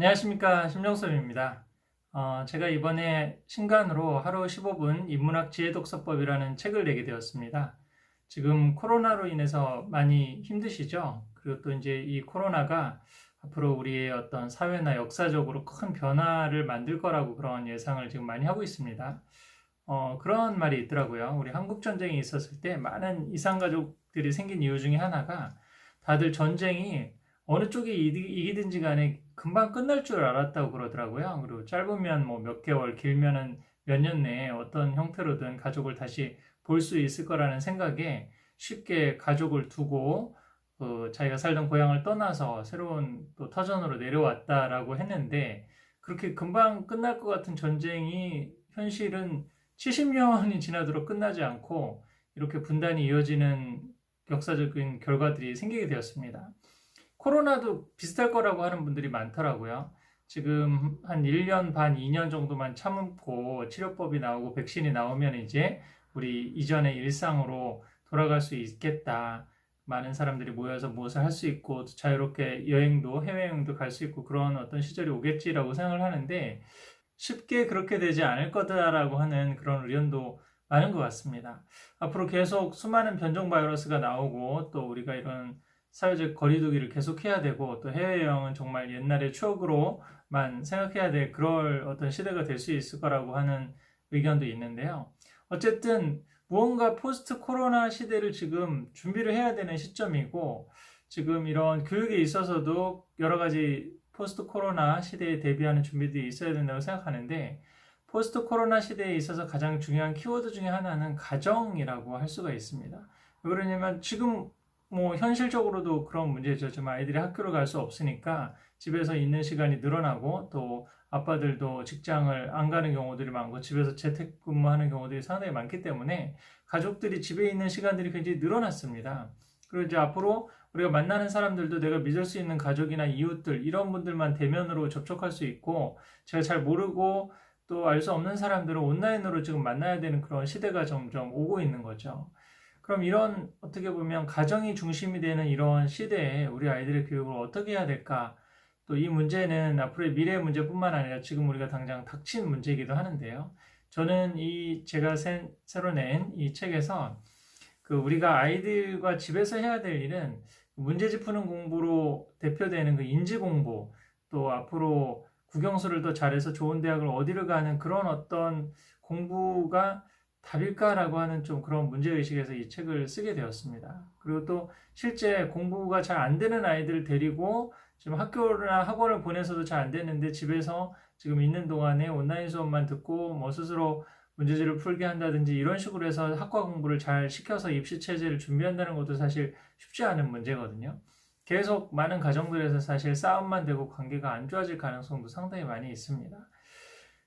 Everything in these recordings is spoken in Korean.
안녕하십니까, 심정섭입니다. 제가 이번에 신간으로 하루 15분 인문학 지혜독서법이라는 책을 내게 되었습니다. 지금 코로나로 인해서 많이 힘드시죠? 그리고 또 이제 이 코로나가 앞으로 우리의 어떤 사회나 역사적으로 큰 변화를 만들 거라고 그런 예상을 지금 많이 하고 있습니다. 그런 말이 있더라고요. 우리 한국전쟁이 있었을 때 많은 이산가족들이 생긴 이유 중에 하나가 다들 전쟁이 어느 쪽이 이기든지 간에 금방 끝날 줄 알았다고 그러더라고요. 그리고 짧으면 뭐 몇 개월, 길면은 몇 년 내에 어떤 형태로든 가족을 다시 볼 수 있을 거라는 생각에 쉽게 가족을 두고 자기가 살던 고향을 떠나서 새로운 또 터전으로 내려왔다라고 했는데 그렇게 금방 끝날 것 같은 전쟁이 현실은 70년이 지나도록 끝나지 않고 이렇게 분단이 이어지는 역사적인 결과들이 생기게 되었습니다. 코로나도 비슷할 거라고 하는 분들이 많더라고요. 지금 한 1년 반, 2년 정도만 참고 치료법이 나오고 백신이 나오면 이제 우리 이전의 일상으로 돌아갈 수 있겠다. 많은 사람들이 모여서 무엇을 할 수 있고 자유롭게 여행도 해외여행도 갈 수 있고 그런 어떤 시절이 오겠지라고 생각을 하는데 쉽게 그렇게 되지 않을 거다라고 하는 그런 의견도 많은 것 같습니다. 앞으로 계속 수많은 변종 바이러스가 나오고 또 우리가 이런 사회적 거리두기를 계속해야 되고 또 해외여행은 정말 옛날의 추억으로만 생각해야 될 그럴 어떤 시대가 될 수 있을 거라고 하는 의견도 있는데요. 어쨌든 무언가 포스트 코로나 시대를 지금 준비를 해야 되는 시점이고 지금 이런 교육에 있어서도 여러 가지 포스트 코로나 시대에 대비하는 준비들이 있어야 된다고 생각하는데 포스트 코로나 시대에 있어서 가장 중요한 키워드 중에 하나는 가정이라고 할 수가 있습니다. 왜 그러냐면 지금 뭐 현실적으로도 그런 문제죠. 좀 아이들이 학교를 갈 수 없으니까 집에서 있는 시간이 늘어나고 또 아빠들도 직장을 안 가는 경우들이 많고 집에서 재택근무하는 경우들이 상당히 많기 때문에 가족들이 집에 있는 시간들이 굉장히 늘어났습니다. 그리고 이제 앞으로 우리가 만나는 사람들도 내가 믿을 수 있는 가족이나 이웃들 이런 분들만 대면으로 접촉할 수 있고 제가 잘 모르고 또 알 수 없는 사람들은 온라인으로 지금 만나야 되는 그런 시대가 점점 오고 있는 거죠. 그럼 이런 어떻게 보면 가정이 중심이 되는 이런 시대에 우리 아이들의 교육을 어떻게 해야 될까? 또 이 문제는 앞으로의 미래의 문제뿐만 아니라 지금 우리가 당장 닥친 문제이기도 하는데요. 저는 이 제가 새로 낸 이 책에서 그 우리가 아이들과 집에서 해야 될 일은 문제집 푸는 공부로 대표되는 그 인지 공부, 또 앞으로 국영수를 더 잘해서 좋은 대학을 어디를 가는 그런 어떤 공부가 답일까라고 하는 좀 그런 문제의식에서 이 책을 쓰게 되었습니다. 그리고 또 실제 공부가 잘 안 되는 아이들을 데리고 지금 학교나 학원을 보내서도 잘 안 되는데 집에서 지금 있는 동안에 온라인 수업만 듣고 뭐 스스로 문제지를 풀게 한다든지 이런 식으로 해서 학과 공부를 잘 시켜서 입시 체제를 준비한다는 것도 사실 쉽지 않은 문제거든요. 계속 많은 가정들에서 사실 싸움만 되고 관계가 안 좋아질 가능성도 상당히 많이 있습니다.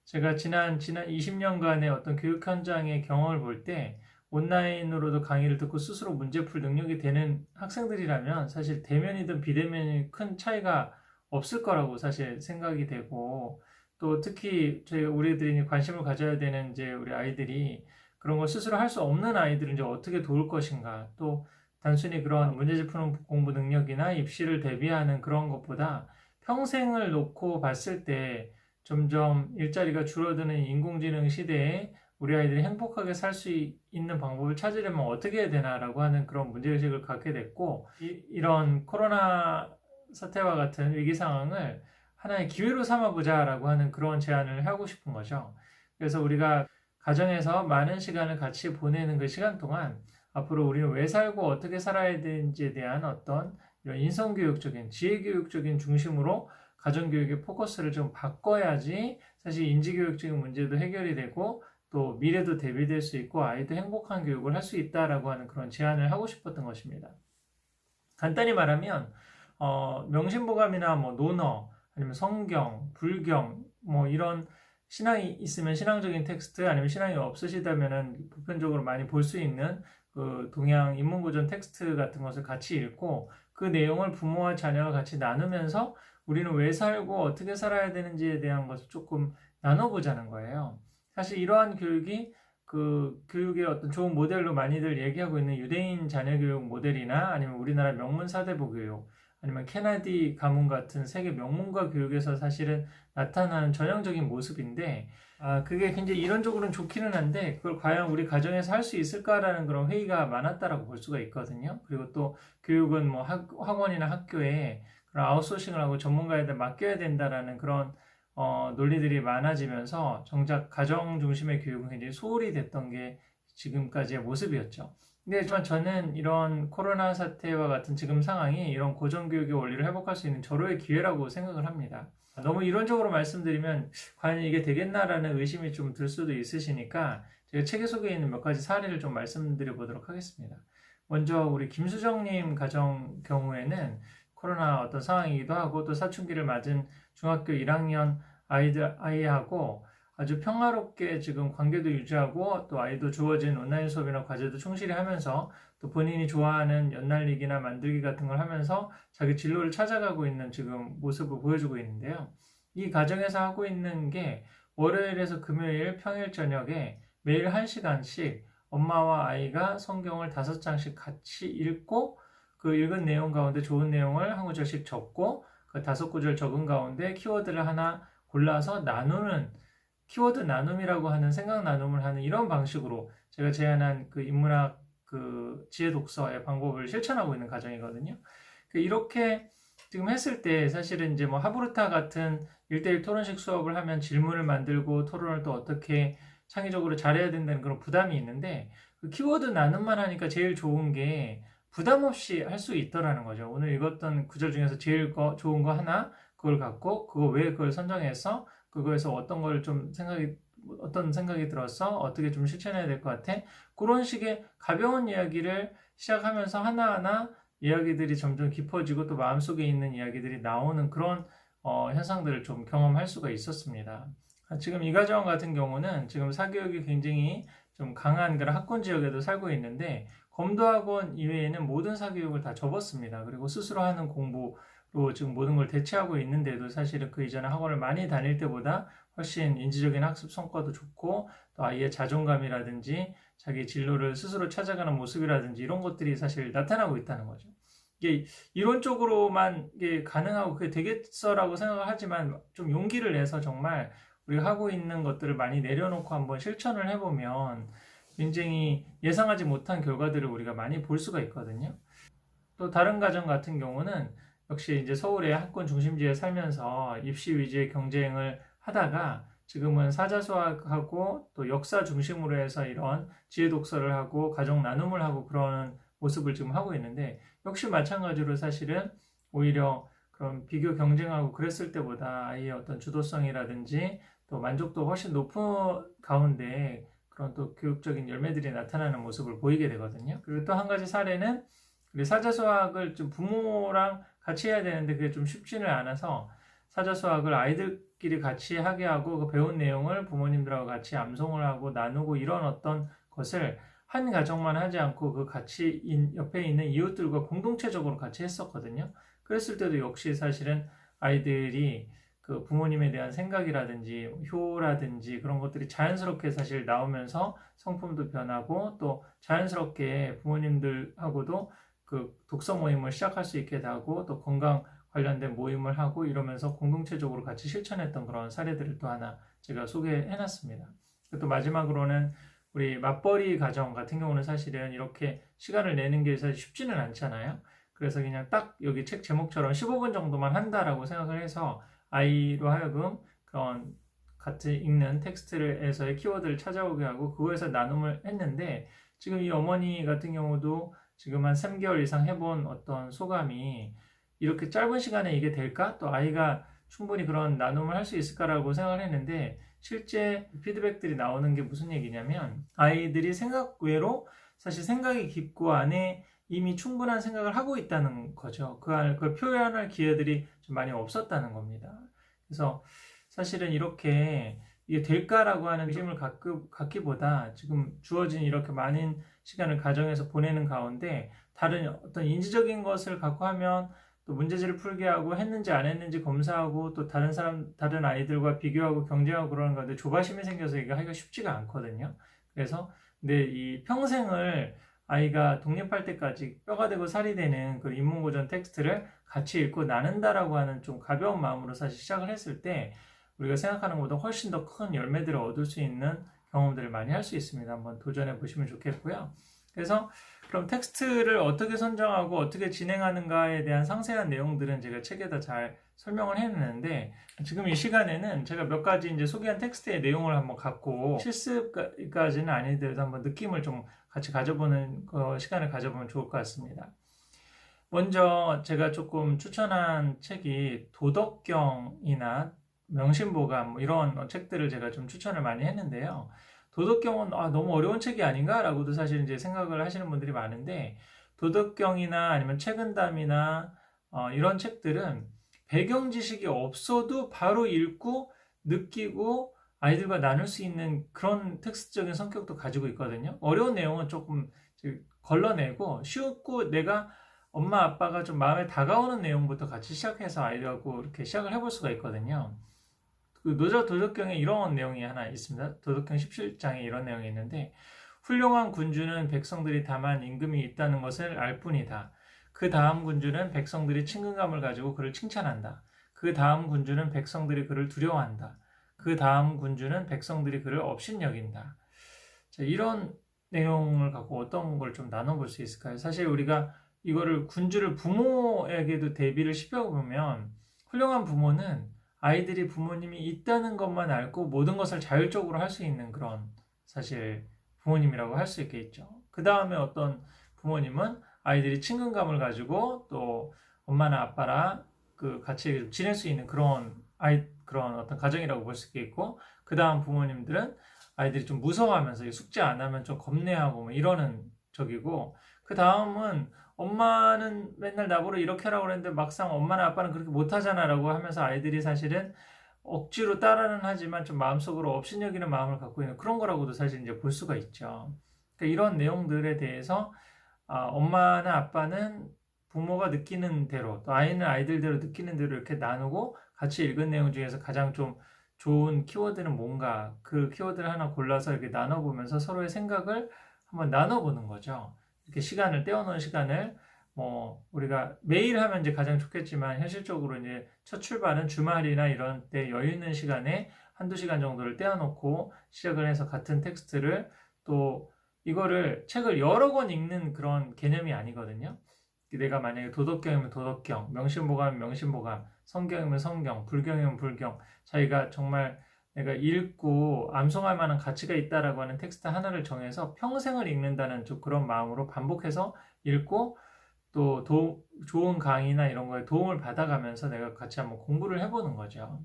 제가 지난 20년간의 어떤 교육 현장의 경험을 볼 때 온라인으로도 강의를 듣고 스스로 문제 풀 능력이 되는 학생들이라면 사실 대면이든 비대면이 큰 차이가 없을 거라고 사실 생각이 되고 또 특히 저희 우리들이 관심을 가져야 되는 이제 우리 아이들이 그런 걸 스스로 할 수 없는 아이들은 이제 어떻게 도울 것인가 또 단순히 그런 문제집 푸는 공부 능력이나 입시를 대비하는 그런 것보다 평생을 놓고 봤을 때 점점 일자리가 줄어드는 인공지능 시대에 우리 아이들이 행복하게 살 수 있는 방법을 찾으려면 어떻게 해야 되나라고 하는 그런 문제의식을 갖게 됐고 이런 코로나 사태와 같은 위기 상황을 하나의 기회로 삼아보자라고 하는 그런 제안을 하고 싶은 거죠. 그래서 우리가 가정에서 많은 시간을 같이 보내는 그 시간 동안 앞으로 우리는 왜 살고 어떻게 살아야 되는지에 대한 어떤 이런 인성교육적인 지혜교육적인 중심으로 가정교육의 포커스를 좀 바꿔야지 사실 인지교육적인 문제도 해결이 되고 또 미래도 대비될 수 있고 아이도 행복한 교육을 할 수 있다라고 하는 그런 제안을 하고 싶었던 것입니다. 간단히 말하면 명심보감이나 뭐 논어 아니면 성경, 불경 뭐 이런 신앙이 있으면 신앙적인 텍스트 아니면 신앙이 없으시다면은 보편적으로 많이 볼 수 있는 그 동양 인문고전 텍스트 같은 것을 같이 읽고 그 내용을 부모와 자녀가 같이 나누면서 우리는 왜 살고 어떻게 살아야 되는지에 대한 것을 조금 나눠보자는 거예요. 사실 이러한 교육이 그 교육의 어떤 좋은 모델로 많이들 얘기하고 있는 유대인 자녀교육 모델이나 아니면 우리나라 명문 사대부 교육 아니면 케네디 가문 같은 세계 명문가 교육에서 사실은 나타나는 전형적인 모습인데, 그게 굉장히 이론적으로는 좋기는 한데 그걸 과연 우리 가정에서 할 수 있을까라는 그런 회의가 많았다라고 볼 수가 있거든요. 그리고 또 교육은 뭐 학원이나 학교에 그런 아웃소싱을 하고 전문가에다 맡겨야 된다라는 그런 논리들이 많아지면서 정작 가정 중심의 교육은 굉장히 소홀히 됐던 게 지금까지의 모습이었죠. 근데 하지만 저는 이런 코로나 사태와 같은 지금 상황이 이런 고정교육의 원리를 회복할 수 있는 절호의 기회라고 생각을 합니다. 너무 이론적으로 말씀드리면 과연 이게 되겠나라는 의심이 좀 들 수도 있으시니까 제가 책에 소개해 있는 몇 가지 사례를 좀 말씀드려 보도록 하겠습니다. 먼저 우리 김수정님 가정 경우에는 코로나 어떤 상황이기도 하고 또 사춘기를 맞은 중학교 1학년 아이하고 아주 평화롭게 지금 관계도 유지하고 또 아이도 주어진 온라인 수업이나 과제도 충실히 하면서 또 본인이 좋아하는 연날리기나 만들기 같은 걸 하면서 자기 진로를 찾아가고 있는 지금 모습을 보여주고 있는데요. 이 가정에서 하고 있는 게 월요일에서 금요일 평일 저녁에 매일 1시간씩 엄마와 아이가 성경을 5장씩 같이 읽고 그 읽은 내용 가운데 좋은 내용을 한 구절씩 적고 그 5구절 적은 가운데 키워드를 하나 골라서 나누는 키워드 나눔이라고 하는 생각 나눔을 하는 이런 방식으로 제가 제안한 그 인문학 그 지혜 독서의 방법을 실천하고 있는 가정이거든요. 이렇게 지금 했을 때 사실은 이제 뭐 하브루타 같은 1대1 토론식 수업을 하면 질문을 만들고 토론을 또 어떻게 창의적으로 잘해야 된다는 그런 부담이 있는데 그 키워드 나눔만 하니까 제일 좋은 게 부담 없이 할 수 있더라는 거죠. 오늘 읽었던 구절 중에서 제일 좋은 거 하나 그걸 갖고 그거 왜 그걸 선정해서 그거에서 어떤 생각이 들어서 어떻게 좀 실천해야 될 것 같아? 그런 식의 가벼운 이야기를 시작하면서 하나하나 이야기들이 점점 깊어지고 또 마음속에 있는 이야기들이 나오는 그런 현상들을 좀 경험할 수가 있었습니다. 지금 이 가정 같은 경우는 지금 사교육이 굉장히 좀 강한 그런 학군 지역에도 살고 있는데 검도학원 이외에는 모든 사교육을 다 접었습니다. 그리고 스스로 하는 공부로 지금 모든 걸 대체하고 있는데도 사실은 그 이전에 학원을 많이 다닐 때보다 훨씬 인지적인 학습 성과도 좋고 또 아이의 자존감이라든지 자기 진로를 스스로 찾아가는 모습이라든지 이런 것들이 사실 나타나고 있다는 거죠. 이게 이론적으로만 이게 가능하고 그게 되겠어라고 생각을 하지만 좀 용기를 내서 정말 우리가 하고 있는 것들을 많이 내려놓고 한번 실천을 해보면 굉장히 예상하지 못한 결과들을 우리가 많이 볼 수가 있거든요. 또 다른 가정 같은 경우는 역시 이제 서울의 학군 중심지에 살면서 입시 위주의 경쟁을 하다가 지금은 사자수학하고 또 역사 중심으로 해서 이런 지혜 독서를 하고 가정 나눔을 하고 그런 모습을 지금 하고 있는데 역시 마찬가지로 사실은 오히려 그런 비교 경쟁하고 그랬을 때보다 아이의 어떤 주도성이라든지 또 만족도가 훨씬 높은 가운데 그런 또 교육적인 열매들이 나타나는 모습을 보이게 되거든요. 그리고 또 한 가지 사례는 우리 사자수학을 좀 부모랑 같이 해야 되는데 그게 좀 쉽지는 않아서 사자수학을 아이들끼리 같이 하게 하고 그 배운 내용을 부모님들하고 같이 암송을 하고 나누고 이런 어떤 것을 한 가정만 하지 않고 그 같이 옆에 있는 이웃들과 공동체적으로 같이 했었거든요. 그랬을 때도 역시 사실은 아이들이 그 부모님에 대한 생각이라든지 효라든지 그런 것들이 자연스럽게 사실 나오면서 성품도 변하고 또 자연스럽게 부모님들하고도 그 독서 모임을 시작할 수 있게 되고 또 건강 관련된 모임을 하고 이러면서 공동체적으로 같이 실천했던 그런 사례들을 또 하나 제가 소개해놨습니다. 또 마지막으로는 우리 맞벌이 가정 같은 경우는 사실은 이렇게 시간을 내는 게 사실 쉽지는 않잖아요. 그래서 그냥 딱 여기 책 제목처럼 15분 정도만 한다라고 생각을 해서 아이로 하여금 그런 같이 읽는 텍스트에서의 키워드를 찾아오게 하고 그거에서 나눔을 했는데 지금 이 어머니 같은 경우도 지금 한 3개월 이상 해본 어떤 소감이 이렇게 짧은 시간에 이게 될까? 또 아이가 충분히 그런 나눔을 할 수 있을까라고 생각을 했는데 실제 피드백들이 나오는 게 무슨 얘기냐면 아이들이 생각 외로 사실 생각이 깊고 안에 이미 충분한 생각을 하고 있다는 거죠. 그걸 표현할 기회들이 좀 많이 없었다는 겁니다. 그래서 사실은 이렇게 이게 될까라고 하는 의심을 갖기보다 지금 주어진 이렇게 많은 시간을 가정에서 보내는 가운데 다른 어떤 인지적인 것을 갖고 하면 또 문제지를 풀게 하고 했는지 안 했는지 검사하고 또 다른 아이들과 비교하고 경쟁하고 그러는 건데 조바심이 생겨서 이거 하기가 쉽지가 않거든요. 그래서 근데 이 평생을 아이가 독립할 때까지 뼈가 되고 살이 되는 그 인문고전 텍스트를 같이 읽고 나눈다라고 하는 좀 가벼운 마음으로 사실 시작을 했을 때 우리가 생각하는 것보다 훨씬 더 큰 열매들을 얻을 수 있는 경험들을 많이 할 수 있습니다. 한번 도전해 보시면 좋겠고요. 그래서 그럼 텍스트를 어떻게 선정하고 어떻게 진행하는가에 대한 상세한 내용들은 제가 책에다 잘 설명을 해놨는데, 지금 이 시간에는 제가 몇 가지 이제 소개한 텍스트의 내용을 한번 갖고 실습까지는 아니더라도 한번 느낌을 좀 같이 가져보는 시간을 가져보면 좋을 것 같습니다. 먼저 제가 조금 추천한 책이 도덕경이나 명심보감 이런 책들을 제가 좀 추천을 많이 했는데요. 도덕경은 너무 어려운 책이 아닌가라고도 사실 이제 생각을 하시는 분들이 많은데, 도덕경이나 아니면 책은담이나 이런 책들은 배경 지식이 없어도 바로 읽고 느끼고 아이들과 나눌 수 있는 그런 텍스트적인 성격도 가지고 있거든요. 어려운 내용은 조금 걸러내고 쉽고 내가 엄마 아빠가 좀 마음에 다가오는 내용부터 같이 시작해서 아이들하고 이렇게 시작을 해볼 수가 있거든요. 그 도덕경에 이런 내용이 하나 있습니다. 도덕경 17장에 이런 내용이 있는데, 훌륭한 군주는 백성들이 다만 임금이 있다는 것을 알 뿐이다. 그 다음 군주는 백성들이 친근감을 가지고 그를 칭찬한다. 그 다음 군주는 백성들이 그를 두려워한다. 그 다음 군주는 백성들이 그를 업신여긴다. 자, 이런 내용을 갖고 어떤 걸 좀 나눠볼 수 있을까요? 사실 우리가 이거를 군주를 부모에게도 대비를 시켜보면, 훌륭한 부모는 아이들이 부모님이 있다는 것만 알고 모든 것을 자율적으로 할 수 있는 그런 사실 부모님이라고 할 수 있겠죠. 그 다음에 어떤 부모님은 아이들이 친근감을 가지고 또 엄마나 아빠랑 그 같이 지낼 수 있는 그런 어떤 가정이라고 볼 수 있겠고, 그 다음 부모님들은 아이들이 좀 무서워하면서 숙제 안 하면 좀 겁내하고 뭐 이러는 적이고, 그 다음은 엄마는 맨날 나보러 이렇게 하라고 그랬는데 막상 엄마나 아빠는 그렇게 못하잖아 라고 하면서 아이들이 사실은 억지로 따라는 하지만 좀 마음속으로 업신여기는 마음을 갖고 있는 그런 거라고도 사실 이제 볼 수가 있죠. 그러니까 이런 내용들에 대해서 엄마나 아빠는 부모가 느끼는 대로, 또 아이는 아이들대로 느끼는 대로 이렇게 나누고 같이 읽은 내용 중에서 가장 좀 좋은 키워드는 뭔가, 그 키워드를 하나 골라서 이렇게 나눠보면서 서로의 생각을 한번 나눠보는 거죠. 이렇게 시간을 떼어놓은 시간을 우리가 매일 하면 이제 가장 좋겠지만, 현실적으로 이제 첫 출발은 주말이나 이런 때 여유 있는 시간에 한두 시간 정도를 떼어놓고 시작을 해서 같은 텍스트를, 또 이거를 책을 여러 권 읽는 그런 개념이 아니거든요. 내가 만약에 도덕경이면 도덕경, 명심보감이면 명심보감, 성경이면 성경, 불경이면 불경, 자기가 정말 내가 읽고 암송할 만한 가치가 있다라고 하는 텍스트 하나를 정해서 평생을 읽는다는 좀 그런 마음으로 반복해서 읽고, 또 좋은 강의나 이런 거에 도움을 받아가면서 내가 같이 한번 공부를 해보는 거죠.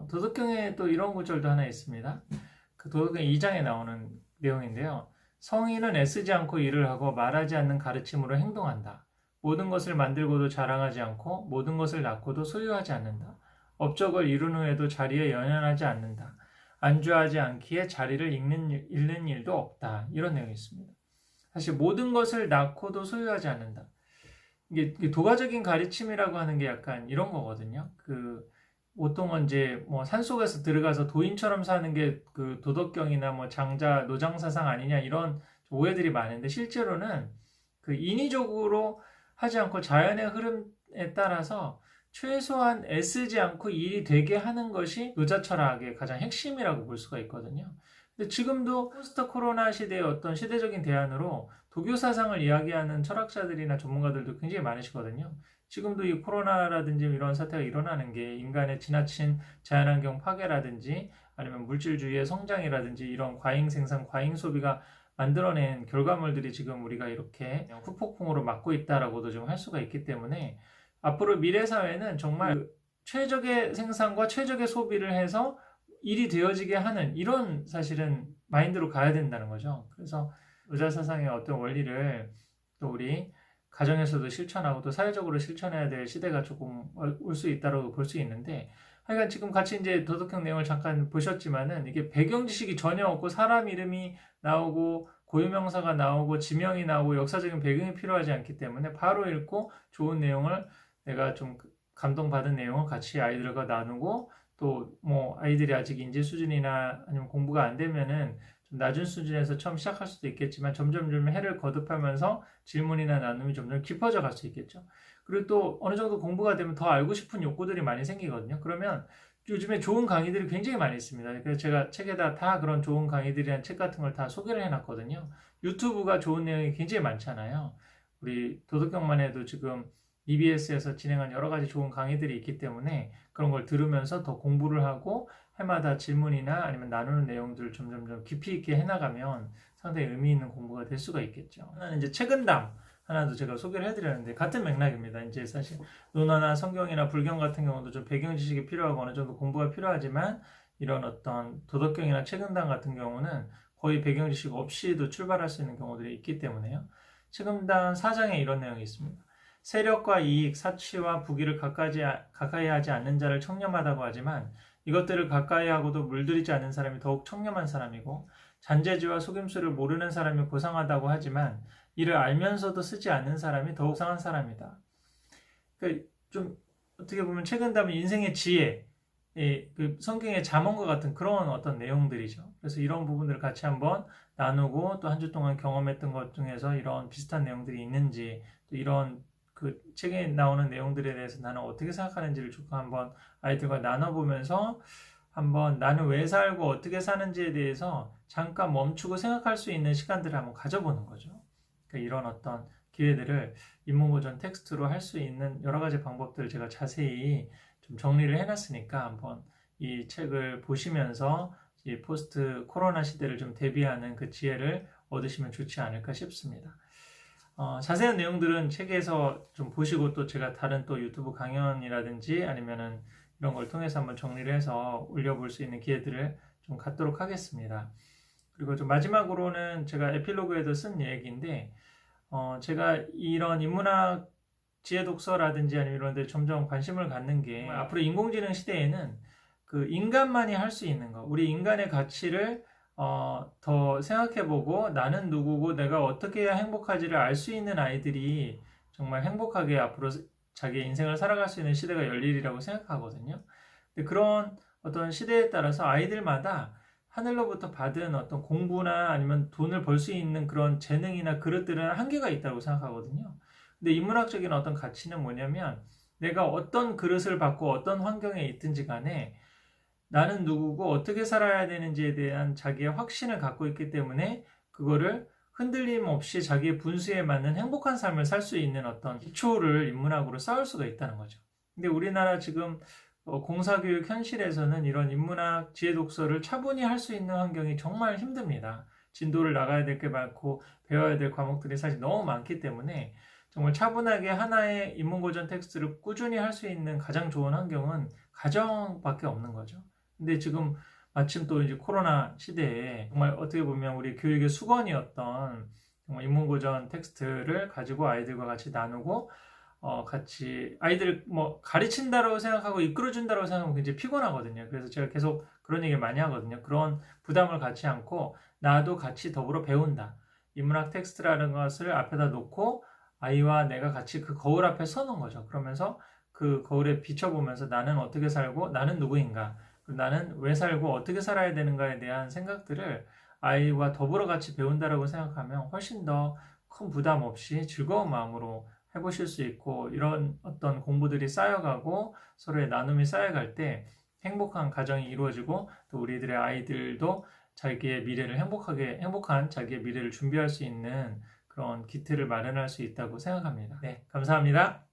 도덕경에 또 이런 구절도 하나 있습니다. 그 도덕경 2장에 나오는 내용인데요. 성인은 애쓰지 않고 일을 하고 말하지 않는 가르침으로 행동한다. 모든 것을 만들고도 자랑하지 않고 모든 것을 낳고도 소유하지 않는다. 업적을 이룬 후에도 자리에 연연하지 않는다. 안주하지 않기에 자리를 잃는 일도 없다. 이런 내용이 있습니다. 사실 모든 것을 낳고도 소유하지 않는다. 이게 도가적인 가르침이라고 하는 게 약간 이런 거거든요. 보통은 이제 산속에서 들어가서 도인처럼 사는 게 그 도덕경이나 장자 노장사상 아니냐 이런 오해들이 많은데, 실제로는 그 인위적으로 하지 않고 자연의 흐름에 따라서 최소한 애쓰지 않고 일이 되게 하는 것이 노자 철학의 가장 핵심이라고 볼 수가 있거든요. 근데 지금도 포스트 코로나 시대의 어떤 시대적인 대안으로 도교 사상을 이야기하는 철학자들이나 전문가들도 굉장히 많으시거든요. 지금도 이 코로나라든지 이런 사태가 일어나는 게 인간의 지나친 자연환경 파괴라든지 아니면 물질주의의 성장이라든지 이런 과잉 생산, 과잉 소비가 만들어낸 결과물들이 지금 우리가 이렇게 후폭풍으로 맞고 있다라고도 좀 할 수가 있기 때문에, 앞으로 미래 사회는 정말 최적의 생산과 최적의 소비를 해서 일이 되어지게 하는 이런 사실은 마인드로 가야 된다는 거죠. 그래서 의자사상의 어떤 원리를 또 우리 가정에서도 실천하고 또 사회적으로 실천해야 될 시대가 조금 올 수 있다고 볼 수 있는데, 하여간 지금 같이 이제 도덕경 내용을 잠깐 보셨지만은 이게 배경 지식이 전혀 없고 사람 이름이 나오고 고유명사가 나오고 지명이 나오고 역사적인 배경이 필요하지 않기 때문에 바로 읽고 좋은 내용을, 내가 좀 감동받은 내용을 같이 아이들과 나누고, 또 아이들이 아직 인지 수준이나 아니면 공부가 안 되면은 좀 낮은 수준에서 처음 시작할 수도 있겠지만 점점 해를 거듭하면서 질문이나 나눔이 점점 깊어져 갈 수 있겠죠. 그리고 또 어느 정도 공부가 되면 더 알고 싶은 욕구들이 많이 생기거든요. 그러면 요즘에 좋은 강의들이 굉장히 많이 있습니다. 그래서 제가 책에다 다 그런 좋은 강의들이란 책 같은 걸 다 소개를 해놨거든요. 유튜브가 좋은 내용이 굉장히 많잖아요. 우리 도덕경만 해도 지금 EBS에서 진행한 여러 가지 좋은 강의들이 있기 때문에 그런 걸 들으면서 더 공부를 하고 해마다 질문이나 아니면 나누는 내용들을 점점 깊이 있게 해나가면 상당히 의미 있는 공부가 될 수가 있겠죠. 하나는 이제 책은담 하나도 제가 소개를 해드렸는데 같은 맥락입니다. 이제 사실 논어나 성경이나 불경 같은 경우도 좀 배경 지식이 필요하고 어느 정도 공부가 필요하지만 이런 어떤 도덕경이나 책은담 같은 경우는 거의 배경 지식 없이도 출발할 수 있는 경우들이 있기 때문에요. 책은담 4장에 이런 내용이 있습니다. 세력과 이익, 사치와 부귀를 가까이 하지 않는 자를 청렴하다고 하지만 이것들을 가까이 하고도 물들이지 않는 사람이 더욱 청렴한 사람이고 잔재주와 속임수를 모르는 사람이 고상하다고 하지만 이를 알면서도 쓰지 않는 사람이 더욱 상한 사람이다. 그러니까 좀 어떻게 보면 책은담은 인생의 지혜, 그 성경의 잠언과 같은 그런 어떤 내용들이죠. 그래서 이런 부분들을 같이 한번 나누고 또 한 주 동안 경험했던 것 중에서 이런 비슷한 내용들이 있는지 또 이런 그 책에 나오는 내용들에 대해서 나는 어떻게 생각하는지를 조금 한번 아이들과 나눠보면서 한번 나는 왜 살고 어떻게 사는지에 대해서 잠깐 멈추고 생각할 수 있는 시간들을 한번 가져보는 거죠. 그러니까 이런 어떤 기회들을 인문고전 텍스트로 할 수 있는 여러 가지 방법들을 제가 자세히 좀 정리를 해놨으니까 한번 이 책을 보시면서 이 포스트 코로나 시대를 좀 대비하는 그 지혜를 얻으시면 좋지 않을까 싶습니다. 자세한 내용들은 책에서 좀 보시고 또 제가 다른 또 유튜브 강연이라든지 아니면은 이런 걸 통해서 한번 정리를 해서 올려볼 수 있는 기회들을 좀 갖도록 하겠습니다. 그리고 좀 마지막으로는 제가 에필로그에도 쓴 얘기인데, 제가 이런 인문학 지혜 독서라든지 아니면 이런 데 점점 관심을 갖는 게 앞으로 인공지능 시대에는 그 인간만이 할 수 있는 거, 우리 인간의 가치를 더 생각해보고 나는 누구고 내가 어떻게 해야 행복하지를 알 수 있는 아이들이 정말 행복하게 앞으로 자기의 인생을 살아갈 수 있는 시대가 열리리라고 생각하거든요. 근데 그런 어떤 시대에 따라서 아이들마다 하늘로부터 받은 어떤 공부나 아니면 돈을 벌 수 있는 그런 재능이나 그릇들은 한계가 있다고 생각하거든요. 근데 인문학적인 어떤 가치는 뭐냐면 내가 어떤 그릇을 받고 어떤 환경에 있든지 간에 나는 누구고 어떻게 살아야 되는지에 대한 자기의 확신을 갖고 있기 때문에 그거를 흔들림 없이 자기의 분수에 맞는 행복한 삶을 살 수 있는 어떤 기초를 인문학으로 쌓을 수가 있다는 거죠. 근데 우리나라 지금 공사교육 현실에서는 이런 인문학 지혜 독서를 차분히 할 수 있는 환경이 정말 힘듭니다. 진도를 나가야 될 게 많고 배워야 될 과목들이 사실 너무 많기 때문에 정말 차분하게 하나의 인문고전 텍스트를 꾸준히 할 수 있는 가장 좋은 환경은 가정밖에 없는 거죠. 근데 지금 마침 또 이제 코로나 시대에 정말 어떻게 보면 우리 교육의 수건이었던 정말 인문고전 텍스트를 가지고 아이들과 같이 나누고 같이 아이들을 뭐 가르친다고 생각하고 이끌어준다고 생각하면 굉장히 피곤하거든요. 그래서 제가 계속 그런 얘기를 많이 하거든요. 그런 부담을 갖지 않고 나도 같이 더불어 배운다. 인문학 텍스트라는 것을 앞에다 놓고 아이와 내가 같이 그 거울 앞에 서는 거죠. 그러면서 그 거울에 비춰보면서 나는 어떻게 살고 나는 누구인가, 나는 왜 살고 어떻게 살아야 되는가에 대한 생각들을 아이와 더불어 같이 배운다라고 생각하면 훨씬 더 큰 부담 없이 즐거운 마음으로 해보실 수 있고 이런 어떤 공부들이 쌓여가고 서로의 나눔이 쌓여갈 때 행복한 가정이 이루어지고 또 우리들의 아이들도 자기의 미래를 행복한 자기의 미래를 준비할 수 있는 그런 기틀을 마련할 수 있다고 생각합니다. 네, 감사합니다.